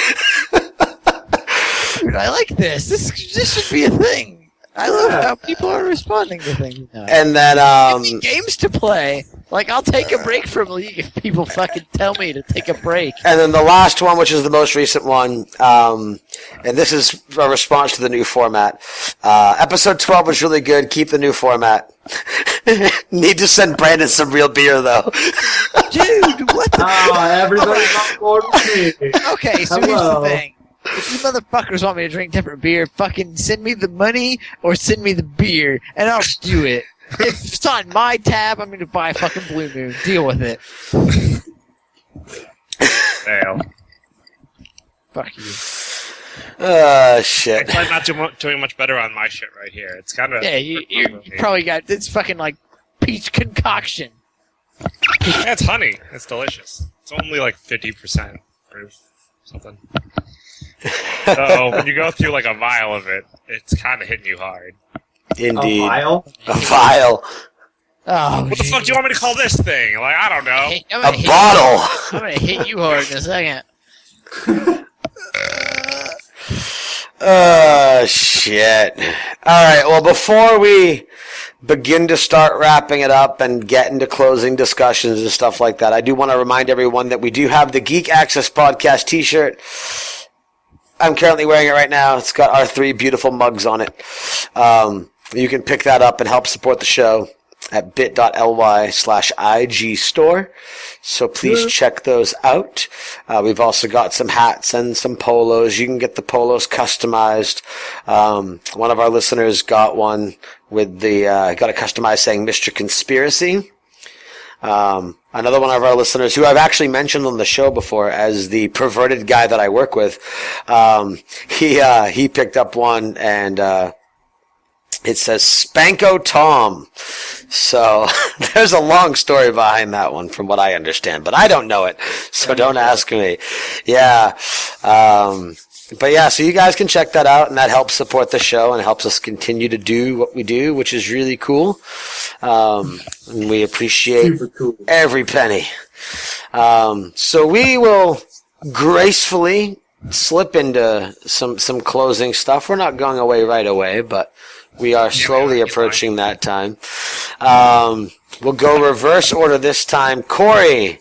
Dude, I like this. This should be a thing. I love how people are responding to things now. And then, Give me games to play. Like, I'll take a break from League if people fucking tell me to take a break. and then the last one, which is the most recent one, and this is a response to the new format. Episode 12 was really good. Keep the new format. Need to send Brandon some real beer, though. Dude, what the... Oh, everybody's on board with me. Okay, so here's the thing. If you motherfuckers want me to drink different beer, fucking send me the money or send me the beer, and I'll do it. If it's on my tab, I'm going to buy fucking Blue Moon. Deal with it. Fail. Fuck you. Shit. I'm not doing much better on my shit right here. It's kind of... Yeah, you probably got... It's fucking like peach concoction. Yeah, it's honey. It's delicious. It's only like 50% proof. Something. So when you go through like a vial of it, it's kind of hitting you hard. Indeed. A vial? A vial. Oh, What the fuck do you want me to call this thing? Like, I don't know. A bottle. I'm going to hit you hard in a second. Shit. Alright, well, before we begin to start wrapping it up and get into closing discussions and stuff like that, I do want to remind everyone that we do have the Geek Access Podcast t-shirt. I'm currently wearing it right now. It's got our 3 beautiful mugs on it. You can pick that up and help support the show at bit.ly/IG store. So please check those out. We've also got some hats and some polos. You can get the polos customized. One of our listeners got one with got a customized saying Mr. Conspiracy. Another one of our listeners, who I've actually mentioned on the show before as the perverted guy that I work with, he picked up one and it says Spanko Tom. So there's a long story behind that one from what I understand, but I don't know it, so don't ask me. Yeah. But yeah, so you guys can check that out, and that helps support the show and helps us continue to do what we do, which is really cool. And we appreciate every penny. So we will gracefully slip into some closing stuff. We're not going away right away, but we are slowly approaching that time. We'll go reverse order this time. Corey,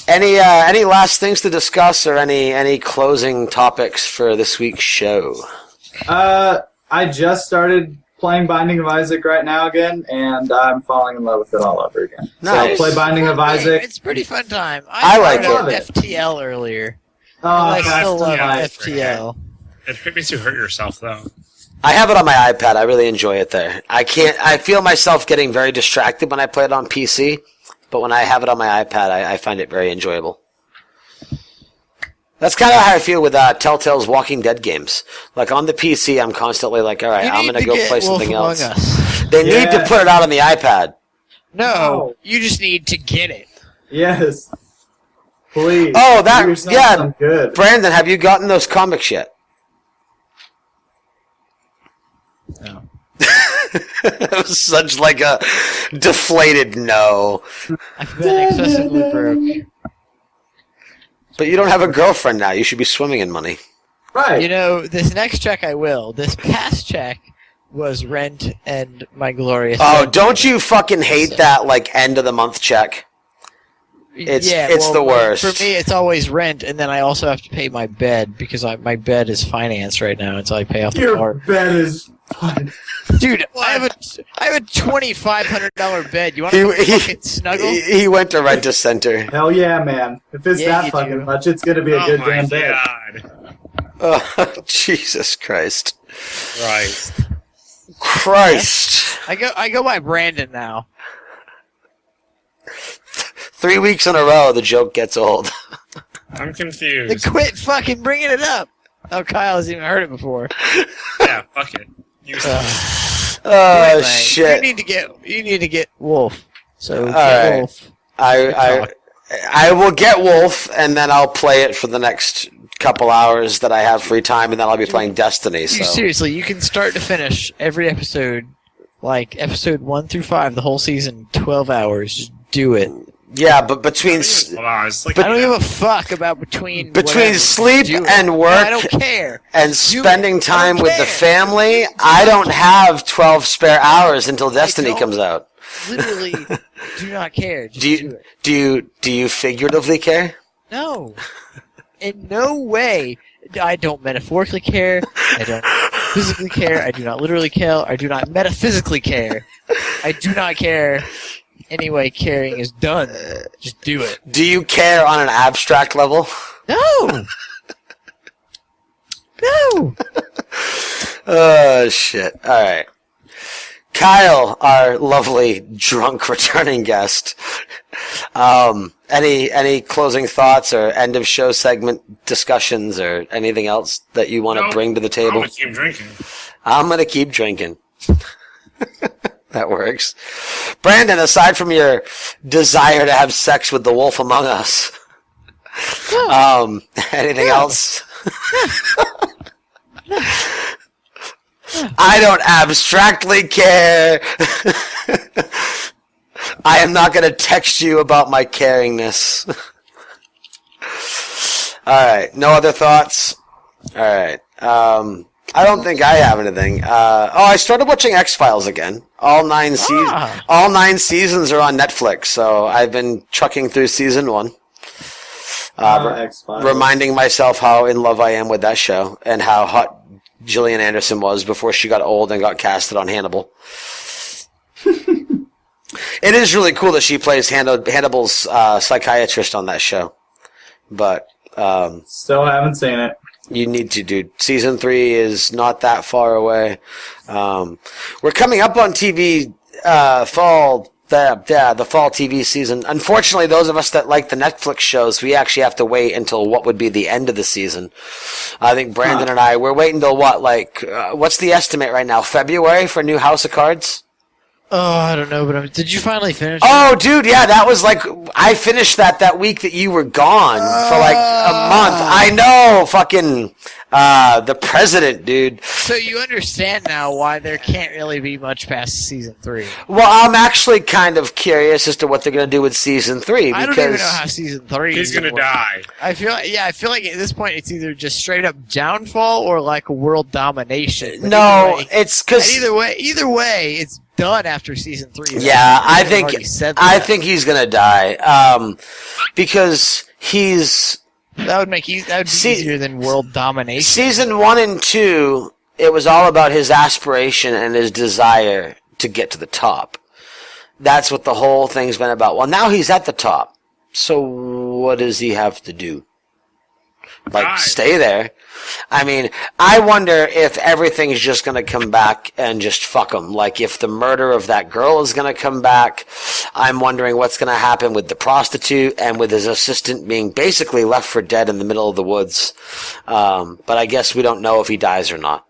any last things to discuss or any closing topics for this week's show? I just started playing Binding of Isaac right now again, and I'm falling in love with it all over again. Nice. So play Binding of Isaac. It's a pretty fun time. I like it. FTL earlier. Oh, I that's still love nice. FTL. It makes you hurt yourself, though. I have it on my iPad. I really enjoy it there. I feel myself getting very distracted when I play it on PC, but when I have it on my iPad, I find it very enjoyable. That's kind of how I feel with Telltale's Walking Dead games. Like on the PC, I'm constantly like, all right, I'm going to go play something else. They need to put it out on the iPad. No, you just need to get it. Yes. Please. Oh, do yourself some good. Brandon, have you gotten those comics yet? No. It was such like a deflated no. I've been excessively broke. But you don't have a girlfriend now. You should be swimming in money. Right. You know, this next check I will. This past check was rent and my glorious... Oh, don't you fucking hate that, like, end of the month check? It's the worst. For me, it's always rent, and then I also have to pay my bed because my bed is financed right now until I pay off the Your car. bed is. Dude, I have a $2,500 bed. You want to fucking snuggle? He went to Rent a Center. Hell yeah, man! If it's Yeah, that you fucking do. much, it's gonna be a good damn bed. God. Oh, Jesus Christ. Christ. I go by Brandon now. 3 weeks in a row, the joke gets old. I'm Then confused. quit fucking bringing it up. Oh, Kyle hasn't even heard it before. Yeah, fuck it. You Oh, Anyway, shit. You need to get Wolf. So get right. Wolf. I will get Wolf, and then I'll play it for the next couple hours that I have free time, and then I'll be playing Destiny. You So seriously, you can start to finish every episode, like episode 1 through 5, the whole season, 12 hours. Just do it. yeah, but between Hold on, it's like I don't give a fuck about between whatever. sleep Do it. and No, work I don't care. and spending it. I time don't with the care. family, I don't have 12 spare hours until Destiny don't. comes out. Literally, do not care. Just do it. Do you figuratively care? No. In no way. I don't metaphorically care. I don't physically care. I do not literally care. I do not metaphysically care. I do not care. Anyway, caring is done. Just do it. Do you care on an abstract level? No! No! Oh, shit. All right. Kyle, our lovely drunk returning guest. Any closing thoughts or end of show segment discussions or anything else that you want to bring to the I'm table? gonna keep drinking. I'm going to keep drinking. That works. Brandon, aside from your desire to have sex with the wolf among us, anything else? I don't abstractly care. I am not going to text you about my caringness. Alright, no other thoughts? Alright. I don't think I have anything. I started watching X-Files again. All 9 seasons are on Netflix, so I've been trucking through season 1. X-Files. Reminding myself how in love I am with that show and how hot Gillian Anderson was before she got old and got casted on Hannibal. It is really cool that she plays Hannibal's psychiatrist on that show. But Still haven't seen it. you need to, dude. Season 3 is not that far away. We're coming up on TV fall. The fall TV season. Unfortunately, those of us that like the Netflix shows, we actually have to wait until what would be the end of the season. I think Brandon and I, we're waiting till what's the estimate right now? February for new House of Cards? Oh, I don't know, but did you finally finish it? Oh, dude, yeah, that was I finished that week that you were gone for a month. I know, fucking, the president, dude. So you understand now why there can't really be much past season 3. Well, I'm actually kind of curious as to what they're going to do with season 3 because I don't even know how season 3 He's is gonna work. die. I feel like at this point it's either just straight up downfall or like world domination. But no, either way, it's because either way, it's done after season 3. yeah, I They've think already said I that. think he's gonna die because he's that would be easier than world domination. season 1 and 2. It was all about his aspiration and his desire to get to the top. That's what the whole thing's been about. Well, now he's at the top, so what does he have to do? Die. Stay there. I mean, I wonder if everything's just going to come back and just fuck him. Like, if the murder of that girl is going to come back, I'm wondering what's going to happen with the prostitute and with his assistant being basically left for dead in the middle of the woods. But I guess we don't know if he dies or not.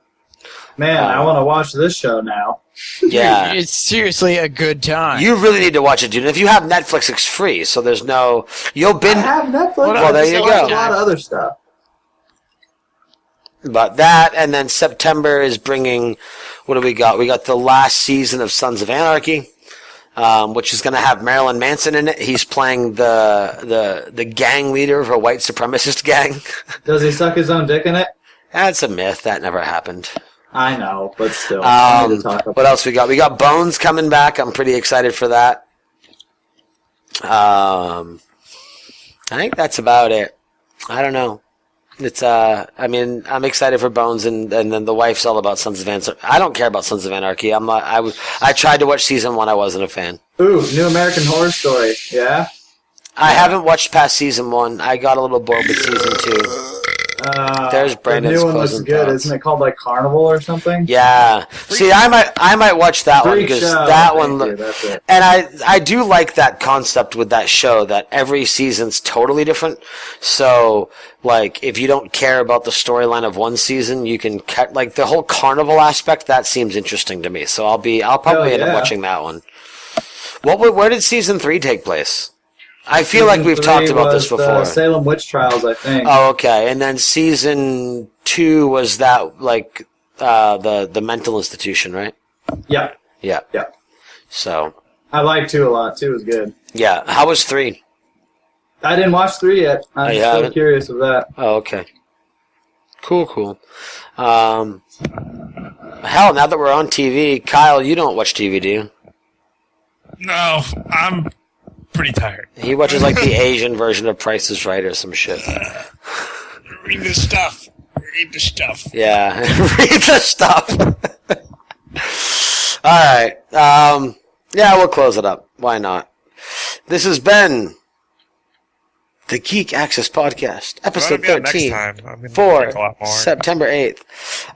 Man, I want to watch this show now. Yeah. It's seriously a good time. You really need to watch it, dude. And if you have Netflix, it's free, so there's no... You'll I binge... have Netflix. Well, there you I watch go. a lot of other stuff. But that, and then September is bringing... What do we got? We got the last season of Sons of Anarchy, which is going to have Marilyn Manson in it. He's playing the gang leader of a white supremacist gang. Does he suck his own dick in it? That's a myth. That never happened. I know, but still. I need to talk about What else we got? We got Bones coming back. I'm pretty excited for that. I think that's about it. I don't know. It's I mean, I'm excited for Bones, and then the wife's all about Sons of Anarchy. I don't care about Sons of Anarchy. I'm not. I tried to watch season 1. I wasn't a fan. Ooh, New American Horror Story. Yeah. I haven't watched past season 1. I got a little bored with season 2. There's Brandon's the new one looks closing good. thoughts. Isn't it called like Carnival or something? Yeah. See, I might watch that one Freak because Show, that thank one. you, that's it. And I do like that concept with that show that every season's totally different. So like if you don't care about the storyline of one season, you can cut like the whole carnival aspect. That seems interesting to me. So I'll probably end up watching that one. Where did season 3 take place? I feel like we've talked about this before. Salem Witch Trials, I think. Oh, okay. And then season 2 was that like the mental institution, right? Yeah. Yeah. Yeah. So I like 2 a lot. 2 was good. yeah. How was 3? I didn't watch 3 yet. I'm you so haven't? curious of that. Oh, okay. Cool. Hell, now that we're on TV, Kyle, you don't watch TV, do you? No, I'm pretty tired. He watches like the Asian version of Price is Right or some shit. Read the stuff. Yeah, read the stuff. All right. Yeah, we'll close it up. Why not? This has been the Geek Access Podcast, episode 13 for September 8th.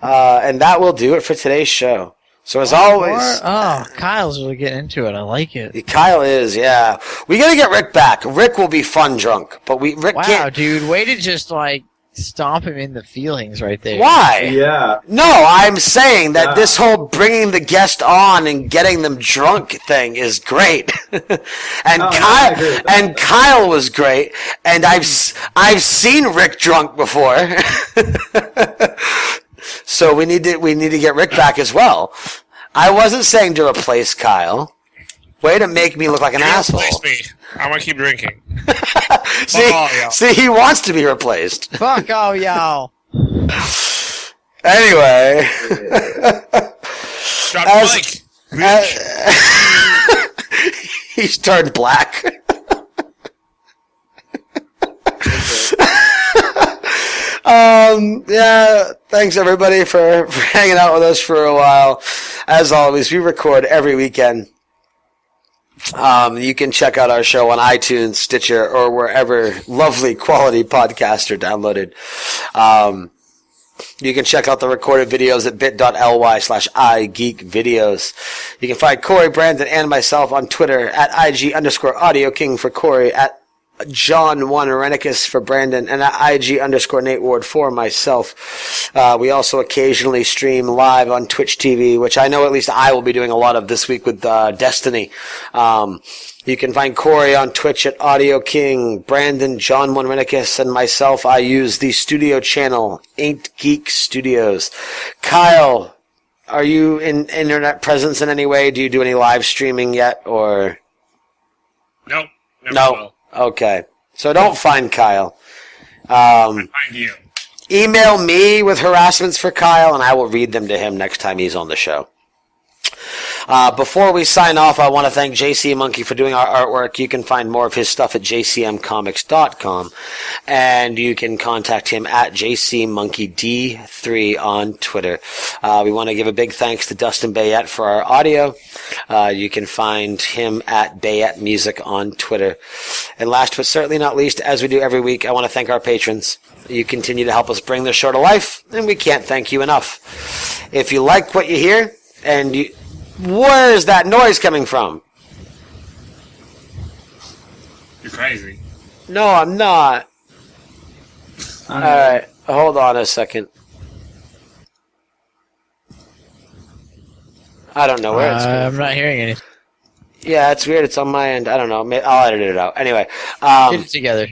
And that will do it for today's show. So as always... Oh, Kyle's really getting into it. I like it. Kyle is, yeah. We gotta get Rick back. Rick will be fun drunk, but Rick Wow, can't... dude, way to just, like, stomp him in the feelings right there. Why? Yeah. No, I'm saying that this whole bringing the guest on and getting them drunk thing is great. And Kyle was great, and I've seen Rick drunk before. So we need to get Rick back as well. I wasn't saying to replace Kyle. Way to make me look like an asshole. Replace me. I'm gonna keep drinking. See, he wants to be replaced. Fuck all y'all. Anyway. Drop the mic. He's turned black. Yeah, thanks everybody for hanging out with us for a while. As always, we record every weekend. You can check out our show on iTunes, Stitcher, or wherever lovely quality podcasts are downloaded. You can check out the recorded videos at bit.ly/igeekvideos. You can find Corey, Brandon, and myself on Twitter at IG_AudioKing for Corey, at John1 Renicus for Brandon, and at IG_Nate Ward for myself. We also occasionally stream live on Twitch TV, which I know at least I will be doing a lot of this week with Destiny. You can find Corey on Twitch at Audio King, Brandon, John1 Renicus, and myself. I use the studio channel, Ain't Geek Studios. Kyle, are you in internet presence in any way? Do you do any live streaming yet, or? Nope. No. Will. Okay. So don't find Kyle. I find you. Email me with harassments for Kyle, and I will read them to him next time he's on the show. Before we sign off, I want to thank JC Monkey for doing our artwork. You can find more of his stuff at jcmcomics.com, and you can contact him at jcmonkeyd3 on Twitter. We want to give a big thanks to Dustin Bayette for our audio. You can find him at Bayette Music on Twitter. And last but certainly not least, as we do every week, I want to thank our patrons. You continue to help us bring this show to life, and we can't thank you enough. If you like what you hear, and you... Where is that noise coming from? You're crazy. No, I'm not. Alright, hold on a second. I don't know where it's coming I'm from. not hearing anything. Yeah, it's weird. It's on my end. I don't know. I'll edit it out. Anyway. Get it together.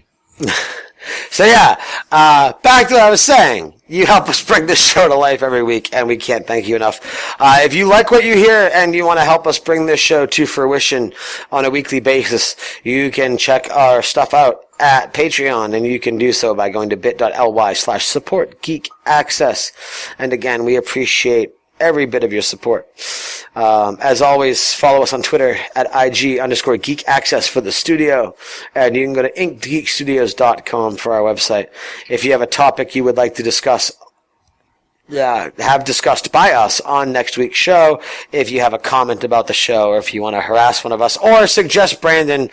So yeah, back to what I was saying. You help us bring this show to life every week, and we can't thank you enough. If you like what you hear and you want to help us bring this show to fruition on a weekly basis, you can check our stuff out at Patreon, and you can do so by going to bit.ly/supportgeekaccess. And again, we appreciate every bit of your support. As always, follow us on Twitter at IG_Geek Access for the studio. And you can go to inkgeekstudios.com for our website. If you have a topic you would like to discuss, have discussed by us on next week's show, if you have a comment about the show, or if you want to harass one of us, or suggest Brandon,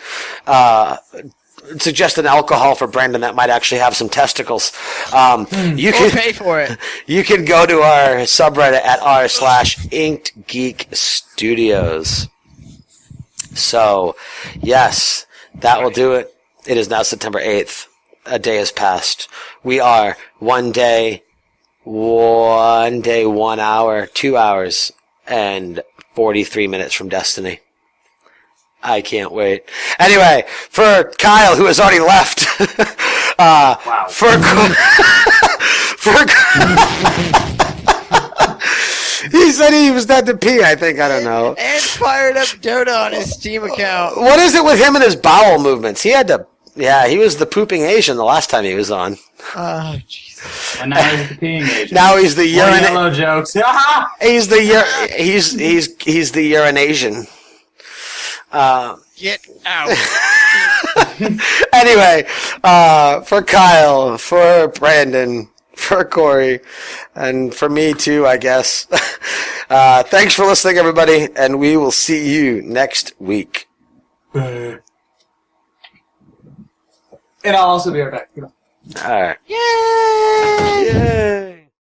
suggest an alcohol for Brandon that might actually have some testicles, you We'll can pay for it. You can go to our subreddit at r/InkedGeekStudios. So, yes, that will do it. It is now September 8th. A day has passed. We are 1 day, 1 hour, 2 hours, and 43 minutes from Destiny. I can't wait. Anyway, for Kyle, who has already left, Wow. He said he was dead to pee, I think. I don't know. And fired up Dota on his Steam account. What is it with him and his bowel movements? He had to... Yeah, he was the pooping Asian the last time he was on. Oh, Jesus. And now he's the peeing agent. Now he's the More urine... yellow jokes. He's the he's the urine Asian. Get out. Anyway, for Kyle, for Brandon, for Corey, and for me too, I guess. Thanks for listening, everybody, and we will see you next week. And I'll also be right back. All right. Yay!